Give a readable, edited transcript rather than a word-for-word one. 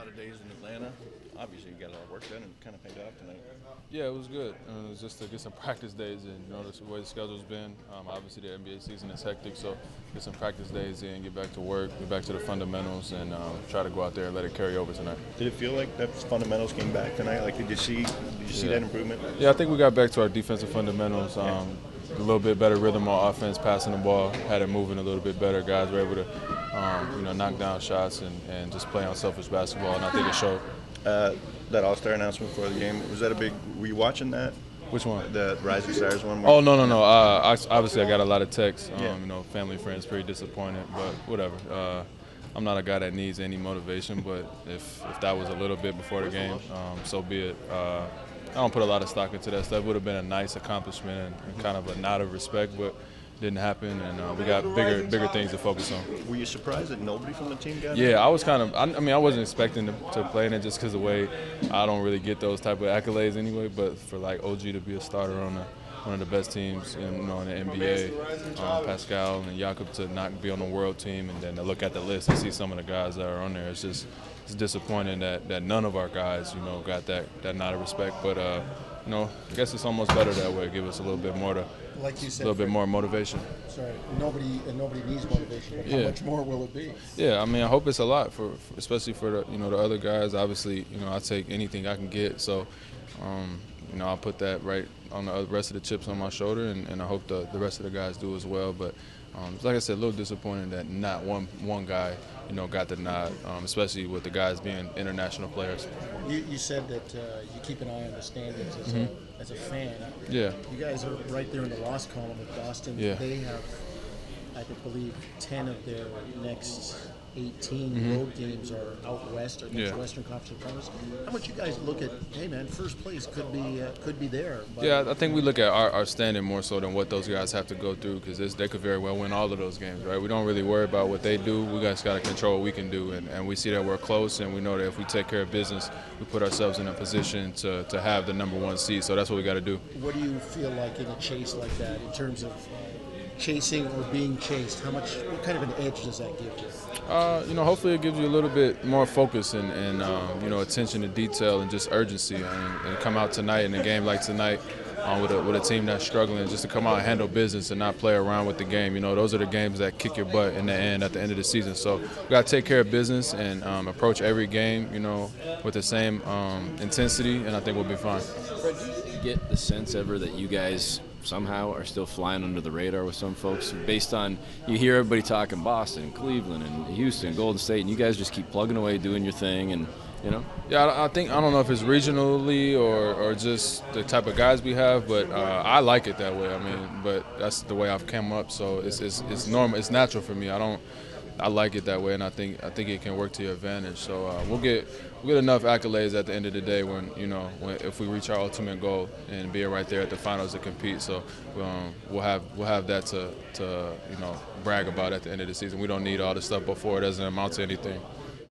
lot of days in Atlanta. Obviously, you got a lot of work done and kind of paid off tonight. Yeah, it was good. It was just to get some practice days in. You know, the way the schedule's been. Obviously, the NBA season is hectic, so get some practice days in, get back to work, get back to the fundamentals, and try to go out there and let it carry over tonight. Did it feel like that fundamentals came back tonight? Like, did you see that improvement? Yeah, I think we got back to our defensive fundamentals. A little bit better rhythm on offense, passing the ball, had it moving a little bit better. Guys were able to, knock down shots and just play unselfish basketball, and I think it showed. That All-Star announcement for the game, was that a big – were you watching that? Which one? The Rising Stars one? Oh, no. Obviously, I got a lot of texts. Family, friends, pretty disappointed, but whatever. I'm not a guy that needs any motivation, but if that was a little bit before the game, so be it. I don't put a lot of stock into that stuff. It would have been a nice accomplishment and kind of a nod of respect, but didn't happen, and we got bigger things to focus on. Were you surprised that nobody from the team got it? Yeah, I was kind of. I wasn't expecting to play in it just because of the way I don't really get those type of accolades anyway. But for like OG to be a starter on one of the best teams in the NBA, Pascal and Jakob to not be on the world team, and then to look at the list and see some of the guys that are on there, it's disappointing that none of our guys got that nod of respect. But I guess it's almost better that way. Give us a little bit more like you said, a little bit more motivation. Sorry, nobody needs motivation. But how much more will it be? Yeah, I hope it's a lot for especially for the other guys. Obviously, I take anything I can get. So, I'll put that right on the rest of the chips on my shoulder, and I hope the rest of the guys do as well. But like I said, a little disappointing that not one guy got the nod, especially with the guys being international players. You said that you keep an eye on the standings as a fan. Yeah. You guys are right there in the loss column with Boston. Yeah. They have, I believe, 10 of their next 18 road games are out west or against Western Conference opponents. How much you guys look at, hey man, first place could be there? But yeah, I think we look at our standing more so than what those guys have to go through, because they could very well win all of those games, right? We don't really worry about what they do. We guys got to control what we can do, and we see that we're close, and we know that if we take care of business, we put ourselves in a position to have the #1 seed. So that's what we got to do. What do you feel like in a chase like that in terms of chasing or being chased? What kind of an edge does that give you? Hopefully it gives you a little bit more focus and attention to detail and just urgency, and come out tonight in a game like tonight with a team that's struggling, just to come out and handle business and not play around with the game. Those are the games that kick your butt at the end of the season. So we got to take care of business and approach every game, with the same intensity, and I think we'll be fine. Fred, do you get the sense ever that you guys somehow are still flying under the radar with some folks, based on, you hear everybody talking Boston, Cleveland, and Houston, Golden State, and you guys just keep plugging away, doing your thing, and Yeah, I don't know if it's regionally or just the type of guys we have, but I like it that way. But that's the way I've come up, so it's normal, it's natural for me. I like it that way, and I think it can work to your advantage. So we'll get enough accolades at the end of the day when if we reach our ultimate goal and be right there at the finals to compete. So we'll have that to brag about at the end of the season. We don't need all the stuff before. It doesn't amount to anything.